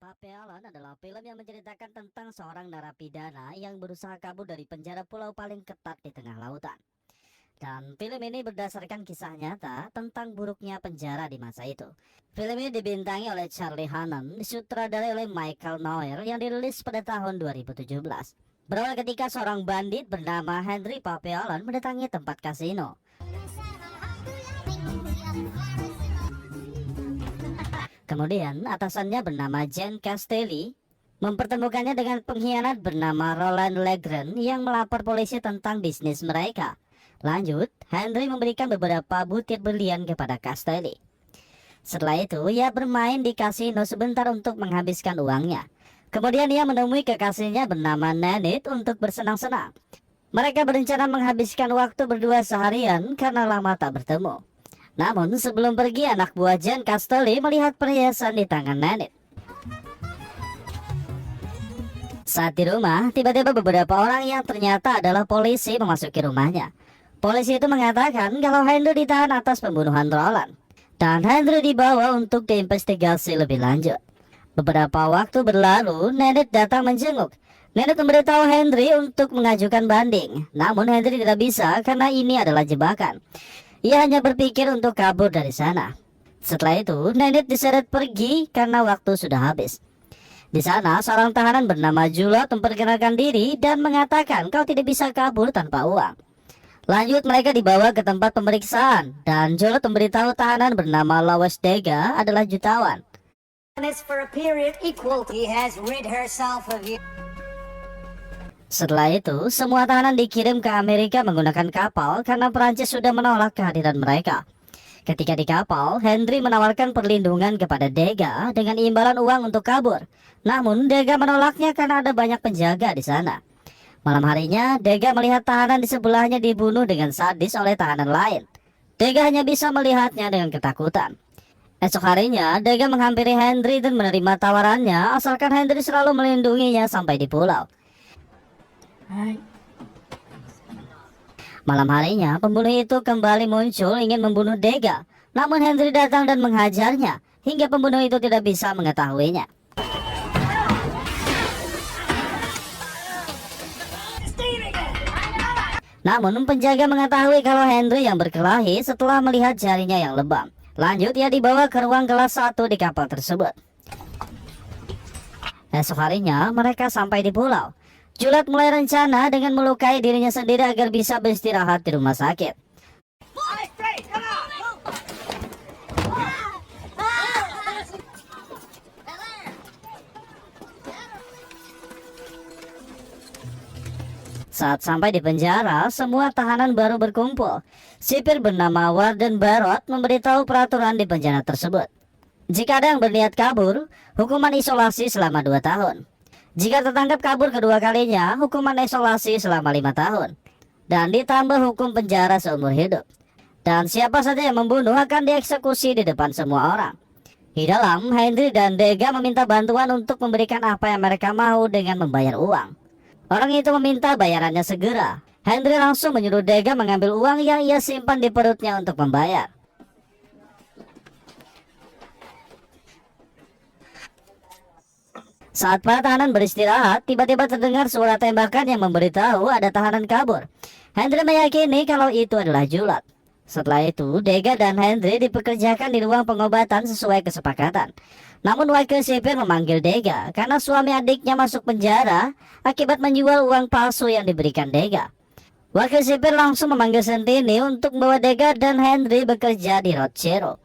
Pape Allen adalah film yang menceritakan tentang seorang narapidana yang berusaha kabur dari penjara pulau paling ketat di tengah lautan. Dan film ini berdasarkan kisah nyata tentang buruknya penjara di masa itu. Film ini dibintangi oleh Charlie Hunnam, disutradarai oleh Michael Noir yang dirilis pada tahun 2017. Berawal ketika seorang bandit bernama Henry Pape Allen mendatangi tempat kasino. Kemudian atasannya bernama Jen Castelli mempertemukannya dengan pengkhianat bernama Roland Legrand yang melapor polisi tentang bisnis mereka. Lanjut, Henry memberikan beberapa butir berlian kepada Castelli. Setelah itu, ia bermain di kasino sebentar untuk menghabiskan uangnya. Kemudian ia menemui kekasihnya bernama Nanit untuk bersenang-senang. Mereka berencana menghabiskan waktu berdua seharian karena lama tak bertemu. Namun sebelum pergi, anak buah Jen Castelli melihat perhiasan di tangan Nanit. Saat di rumah, tiba-tiba beberapa orang yang ternyata adalah polisi memasuki rumahnya. Polisi itu mengatakan kalau Henry ditahan atas pembunuhan Roland, dan Henry dibawa untuk diinvestigasi lebih lanjut. Beberapa waktu berlalu, Nanit datang menjenguk. Nanit memberitahu Henry untuk mengajukan banding, namun Henry tidak bisa karena ini adalah jebakan. Ia hanya berpikir untuk kabur dari sana. Setelah itu, Nanit diseret pergi karena waktu sudah habis. Di sana, seorang tahanan bernama Julot memperkenalkan diri dan mengatakan kau tidak bisa kabur tanpa uang. Lanjut, mereka dibawa ke tempat pemeriksaan dan Julot memberitahu tahanan bernama Lois Dega adalah jutawan. Setelah itu, semua tahanan dikirim ke Amerika menggunakan kapal karena Perancis sudah menolak kehadiran mereka. Ketika di kapal, Henry menawarkan perlindungan kepada Dega dengan imbalan uang untuk kabur. Namun, Dega menolaknya karena ada banyak penjaga di sana. Malam harinya, Dega melihat tahanan di sebelahnya dibunuh dengan sadis oleh tahanan lain. Dega hanya bisa melihatnya dengan ketakutan. Esok harinya, Dega menghampiri Henry dan menerima tawarannya asalkan Henry selalu melindunginya sampai di pulau. Malam harinya, pembunuh itu kembali muncul ingin membunuh Dega. Namun Henry datang dan menghajarnya, hingga pembunuh itu tidak bisa mengetahuinya. Namun penjaga mengetahui kalau Henry yang berkelahi setelah melihat jarinya yang lebam. Lanjut, ia dibawa ke ruang kelas 1 di kapal tersebut. Esok harinya, mereka sampai di pulau. Julot mulai rencana dengan melukai dirinya sendiri agar bisa beristirahat di rumah sakit. Saat sampai di penjara, semua tahanan baru berkumpul. Sipir bernama Warden Barrot memberitahu peraturan di penjara tersebut. Jika ada yang berniat kabur, hukuman isolasi selama 2 tahun. Jika tertangkap kabur kedua kalinya, hukuman isolasi selama 5 tahun. Dan ditambah hukum penjara seumur hidup. Dan siapa saja yang membunuh akan dieksekusi di depan semua orang. Di dalam, Henry dan Dega meminta bantuan untuk memberikan apa yang mereka mau dengan membayar uang. Orang itu meminta bayarannya segera. Henry langsung menyuruh Dega mengambil uang yang ia simpan di perutnya untuk membayar. Saat para tahanan beristirahat, tiba-tiba terdengar suara tembakan yang memberitahu ada tahanan kabur. Henry meyakini kalau itu adalah Julot. Setelah itu, Dega dan Henry dipekerjakan di ruang pengobatan sesuai kesepakatan. Namun wakil sipir memanggil Dega karena suami adiknya masuk penjara akibat menjual uang palsu yang diberikan Dega. Wakil sipir langsung memanggil Sentini untuk membawa Dega dan Henry bekerja di Rochero.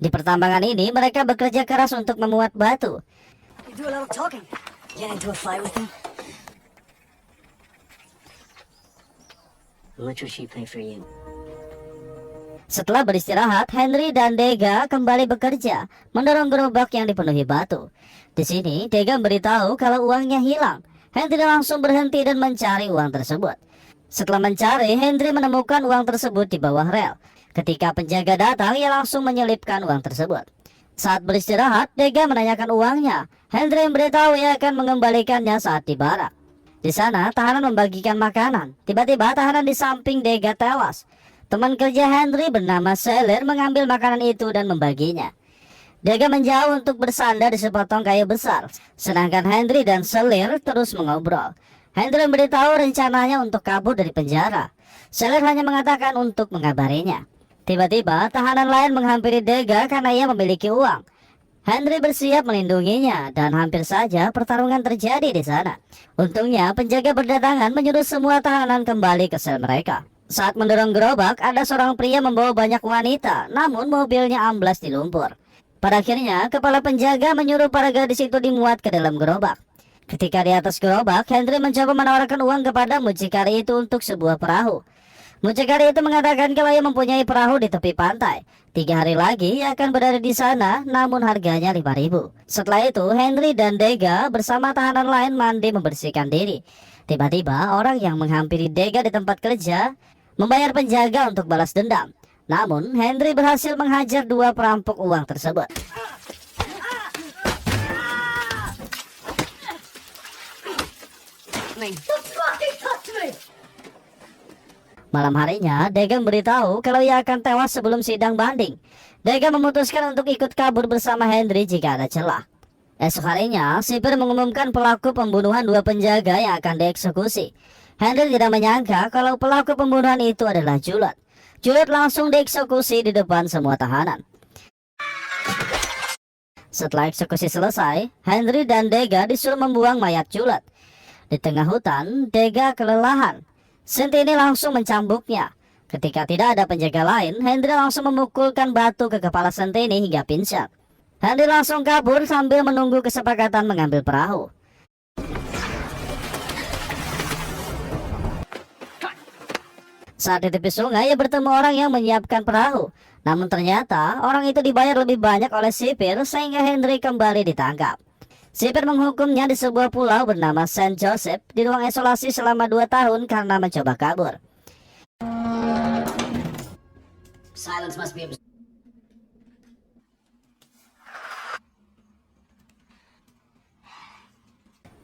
Di pertambangan ini, mereka bekerja keras untuk memuat batu. Do a little talking. Get into a fight with him. How much will she pay for you? Setelah beristirahat, Henry dan Dega kembali bekerja, mendorong gerobak yang dipenuhi batu. Di sini, Dega memberitahu kalau uangnya hilang. Henry langsung berhenti dan mencari uang tersebut. Setelah mencari, Henry menemukan uang tersebut di bawah rel. Ketika penjaga datang, ia langsung menyelipkan uang tersebut. Saat beristirahat, Dega menanyakan uangnya. Henry memberitahu ia akan mengembalikannya saat di barak. Di sana, tahanan membagikan makanan. Tiba-tiba, tahanan di samping Dega tewas. Teman kerja Henry bernama Seller mengambil makanan itu dan membaginya. Dega menjauh untuk bersandar di sepotong kayu besar, sedangkan Henry dan Selir terus mengobrol. Henry memberitahu rencananya untuk kabur dari penjara. Selir hanya mengatakan untuk mengabarinya. Tiba-tiba tahanan lain menghampiri Dega karena ia memiliki uang. Henry bersiap melindunginya dan hampir saja pertarungan terjadi di sana. Untungnya penjaga berdatangan menyuruh semua tahanan kembali ke sel mereka. Saat mendorong gerobak, ada seorang pria membawa banyak wanita, namun mobilnya amblas di lumpur. Pada akhirnya, kepala penjaga menyuruh para gadis itu dimuat ke dalam gerobak. Ketika di atas gerobak, Henry mencoba menawarkan uang kepada mucikari itu untuk sebuah perahu. Mucikari itu mengatakan kalau ia mempunyai perahu di tepi pantai. 3 hari lagi ia akan berada di sana, namun harganya 5.000. Setelah itu, Henry dan Dega bersama tahanan lain mandi membersihkan diri. Tiba-tiba, orang yang menghampiri Dega di tempat kerja membayar penjaga untuk balas dendam. Namun, Henry berhasil menghajar 2 perampok uang tersebut. Malam harinya, Dega memberitahu kalau ia akan tewas sebelum sidang banding. Dega memutuskan untuk ikut kabur bersama Henry jika ada celah. Esok harinya, sipir mengumumkan pelaku pembunuhan 2 penjaga yang akan dieksekusi. Henry tidak menyangka kalau pelaku pembunuhan itu adalah Juliet. Juliet langsung dieksekusi di depan semua tahanan. Setelah eksekusi selesai, Henry dan Dega disuruh membuang mayat Juliet. Di tengah hutan, Dega kelelahan. Centini langsung mencambuknya. Ketika tidak ada penjaga lain, Henry langsung memukulkan batu ke kepala Centini hingga pingsan. Henry langsung kabur sambil menunggu kesepakatan mengambil perahu. Saat di tepi sungai, ia bertemu orang yang menyiapkan perahu. Namun ternyata orang itu dibayar lebih banyak oleh sipir sehingga Henry kembali ditangkap. Sipir menghukumnya di sebuah pulau bernama Saint Joseph di ruang isolasi selama 2 tahun karena mencoba kabur. Silence must be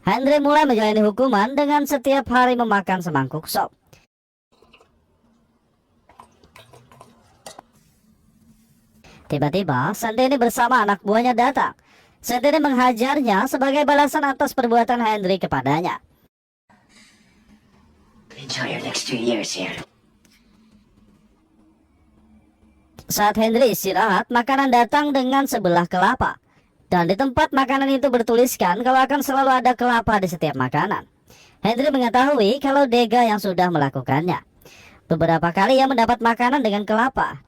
Henry mulai menjalani hukuman dengan setiap hari memakan semangkuk sop. Tiba-tiba, Centini bersama anak buahnya datang. Centini menghajarnya sebagai balasan atas perbuatan Henry kepadanya. enjoy your next 2 years here. Saat Henry istirahat, makanan datang dengan sebelah kelapa. Dan di tempat makanan itu bertuliskan kalau akan selalu ada kelapa di setiap makanan. Henry mengetahui kalau Dega yang sudah melakukannya. Beberapa kali ia mendapat makanan dengan kelapa.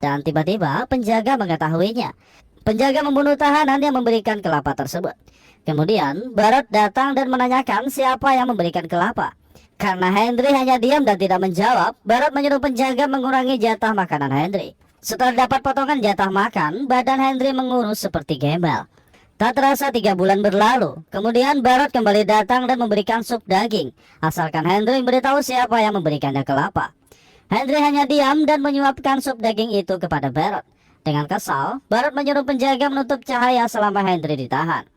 Dan tiba-tiba penjaga mengetahuinya. Penjaga membunuh tahanan yang memberikan kelapa tersebut. Kemudian Barot datang dan menanyakan siapa yang memberikan kelapa. Karena Henry hanya diam dan tidak menjawab, Barot menyuruh penjaga mengurangi jatah makanan Henry. Setelah dapat potongan jatah makan, badan Henry mengurus seperti gembel. Tak terasa 3 bulan berlalu. Kemudian Barot kembali datang dan memberikan sup daging, asalkan Henry memberitahu siapa yang memberikannya kelapa. Henry hanya diam dan menyuapkan sup daging itu kepada Barot. Dengan kesal, Barot menyuruh penjaga menutup cahaya selama Henry ditahan.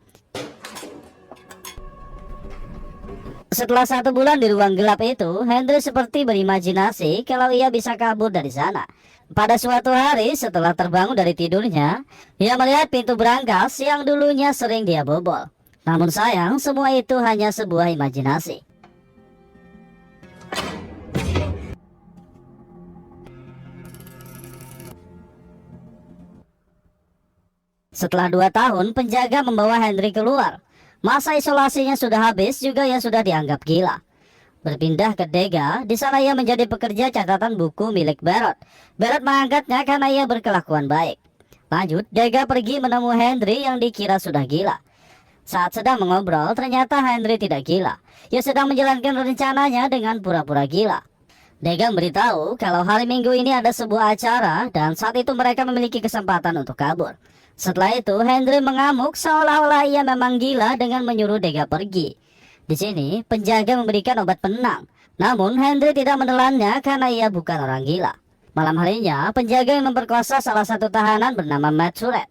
Setelah 1 bulan di ruang gelap itu, Henry seperti berimajinasi kalau ia bisa kabur dari sana. Pada suatu hari setelah terbangun dari tidurnya, ia melihat pintu berangkas yang dulunya sering dia bobol. Namun sayang, semua itu hanya sebuah imajinasi. Setelah 2 tahun, penjaga membawa Henry keluar. Masa isolasinya sudah habis, juga ia sudah dianggap gila. Berpindah ke Dega, di sana ia menjadi pekerja catatan buku milik Barot. Barot mengangkatnya karena ia berkelakuan baik. Lanjut, Dega pergi menemui Henry yang dikira sudah gila. Saat sedang mengobrol, ternyata Henry tidak gila. Ia sedang menjalankan rencananya dengan pura-pura gila. Dega memberitahu kalau hari Minggu ini ada sebuah acara dan saat itu mereka memiliki kesempatan untuk kabur. Setelah itu, Henry mengamuk seolah-olah ia memang gila dengan menyuruh Dega pergi. Di sini, penjaga memberikan obat penenang. Namun, Henry tidak menelannya karena ia bukan orang gila. Malam harinya, penjaga yang memperkosa salah satu tahanan bernama Matt Surratt.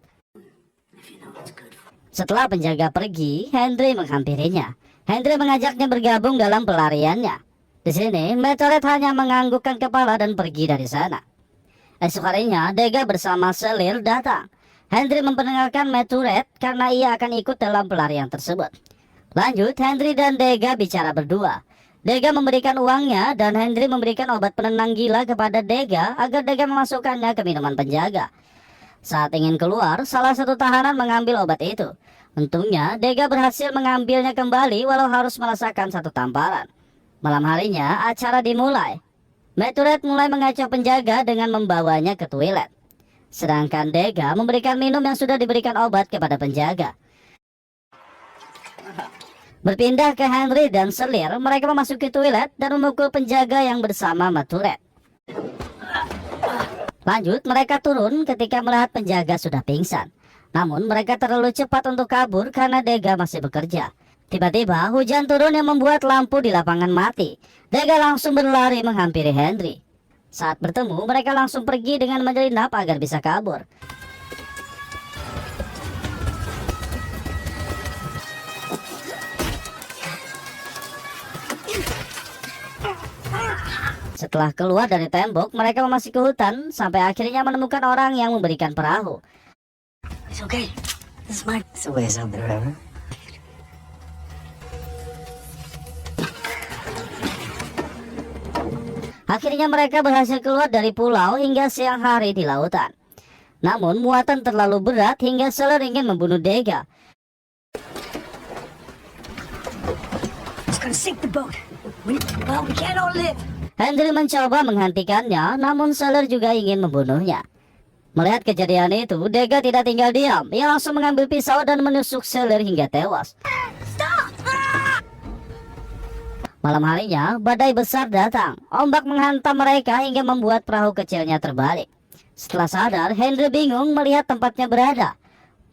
Setelah penjaga pergi, Henry menghampirinya. Henry mengajaknya bergabung dalam pelariannya. Di sini, Meteoret hanya menganggukkan kepala dan pergi dari sana. Esok harinya, Dega bersama Selir datang. Henry memperdengarkan Meteoret karena ia akan ikut dalam pelarian tersebut. Lanjut, Henry dan Dega bicara berdua. Dega memberikan uangnya dan Henry memberikan obat penenang gila kepada Dega agar Dega memasukkannya ke minuman penjaga. Saat ingin keluar, salah satu tahanan mengambil obat itu. Untungnya, Dega berhasil mengambilnya kembali walau harus merasakan satu tamparan. Malam harinya, acara dimulai. Meteoret mulai mengacau penjaga dengan membawanya ke toilet. Sedangkan Dega memberikan minum yang sudah diberikan obat kepada penjaga. Berpindah ke Henry dan Selir, mereka memasuki toilet dan memukul penjaga yang bersama Meteoret. Lanjut, mereka turun ketika melihat penjaga sudah pingsan. Namun mereka terlalu cepat untuk kabur karena Dega masih bekerja. Tiba-tiba hujan turun yang membuat lampu di lapangan mati. Dega langsung berlari menghampiri Henry. Saat bertemu, mereka langsung pergi dengan menyelinap agar bisa kabur. Setelah keluar dari tembok, mereka memasuki hutan sampai akhirnya menemukan orang yang memberikan perahu. It's okay. This is mine. It's the way out the river. Akhirnya mereka berhasil keluar dari pulau hingga siang hari di lautan. Namun muatan terlalu berat hingga Selir ingin membunuh Dega. It's gonna sink the boat. We can't all live. Henry mencoba menghentikannya, namun Selir juga ingin membunuhnya. Melihat kejadian itu, Dega tidak tinggal diam. Ia langsung mengambil pisau dan menusuk Selir hingga tewas. Malam harinya, badai besar datang. Ombak menghantam mereka hingga membuat perahu kecilnya terbalik. Setelah sadar, Henry bingung melihat tempatnya berada.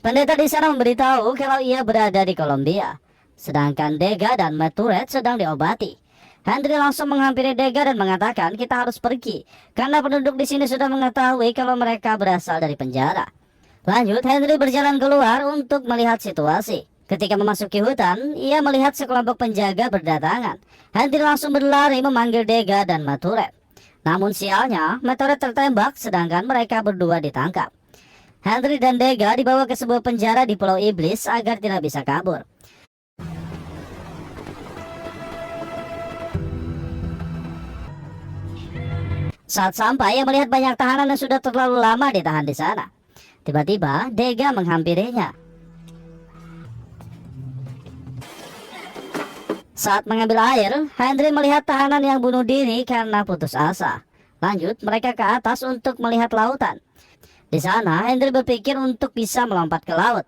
Pendeta di sana memberitahu kalau ia berada di Kolombia. Sedangkan Dega dan Meteoret sedang diobati. Henry langsung menghampiri Dega dan mengatakan kita harus pergi karena penduduk di sini sudah mengetahui kalau mereka berasal dari penjara. Lanjut, Henry berjalan keluar untuk melihat situasi. Ketika memasuki hutan, ia melihat sekelompok penjaga berdatangan. Henry langsung berlari memanggil Dega dan Meteoret. Namun sialnya, Meteoret tertembak sedangkan mereka berdua ditangkap. Henry dan Dega dibawa ke sebuah penjara di Pulau Iblis agar tidak bisa kabur. Saat sampai, ia melihat banyak tahanan yang sudah terlalu lama ditahan di sana. Tiba-tiba, Dega menghampirinya. Saat mengambil air, Henry melihat tahanan yang bunuh diri karena putus asa. Lanjut, mereka ke atas untuk melihat lautan. Di sana, Henry berpikir untuk bisa melompat ke laut.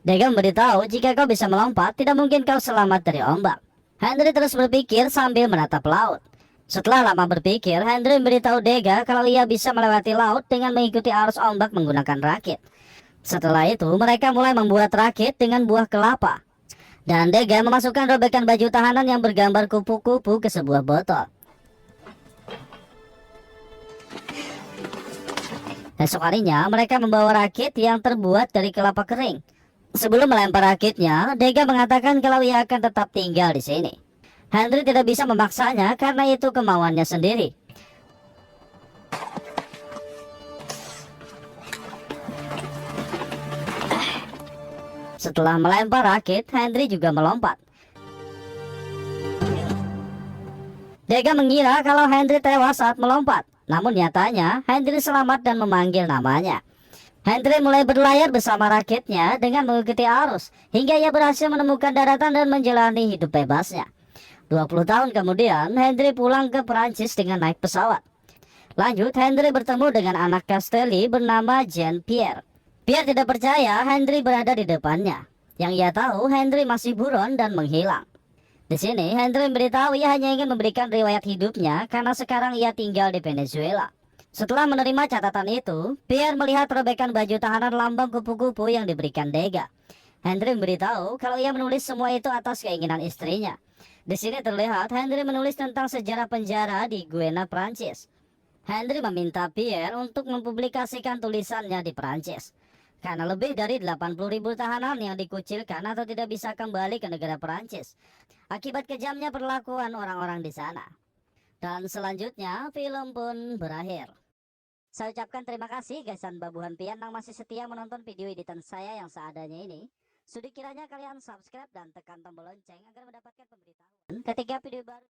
Dega memberitahu jika kau bisa melompat, tidak mungkin kau selamat dari ombak. Henry terus berpikir sambil menatap laut. Setelah lama berpikir, Henry memberitahu Dega kalau ia bisa melewati laut dengan mengikuti arus ombak menggunakan rakit. Setelah itu, mereka mulai membuat rakit dengan buah kelapa. Dan Dega memasukkan robekan baju tahanan yang bergambar kupu-kupu ke sebuah botol. Esok harinya, mereka membawa rakit yang terbuat dari kelapa kering. Sebelum melempar rakitnya, Dega mengatakan kalau ia akan tetap tinggal di sini. Henry tidak bisa memaksanya karena itu kemauannya sendiri. Setelah melempar rakit, Henry juga melompat. Dega mengira kalau Henry tewas saat melompat. Namun nyatanya, Henry selamat dan memanggil namanya. Henry mulai berlayar bersama rakitnya dengan mengikuti arus, hingga ia berhasil menemukan daratan dan menjalani hidup bebasnya. 20 tahun kemudian, Henry pulang ke Perancis dengan naik pesawat. Lanjut, Henry bertemu dengan anak Castelli bernama Jean-Pierre. Pierre tidak percaya Henry berada di depannya. Yang ia tahu, Henry masih buron dan menghilang. Di sini, Henry memberitahu ia hanya ingin memberikan riwayat hidupnya karena sekarang ia tinggal di Venezuela. Setelah menerima catatan itu, Pierre melihat robekan baju tahanan lambang kupu-kupu yang diberikan Dega. Henry memberitahu kalau ia menulis semua itu atas keinginan istrinya. Di sini terlihat Henry menulis tentang sejarah penjara di Guiana, Prancis. Henry meminta Pierre untuk mempublikasikan tulisannya di Prancis. Karena lebih dari 80.000 tahanan yang dikucilkan atau tidak bisa kembali ke negara Prancis akibat kejamnya perlakuan orang-orang di sana. Dan selanjutnya film pun berakhir. Saya ucapkan terima kasih gaisan babuhan pian yang masih setia menonton video editan saya yang seadanya ini. Sudah kiranya kalian subscribe dan tekan tombol lonceng agar mendapatkan pemberitahuan ketika video baru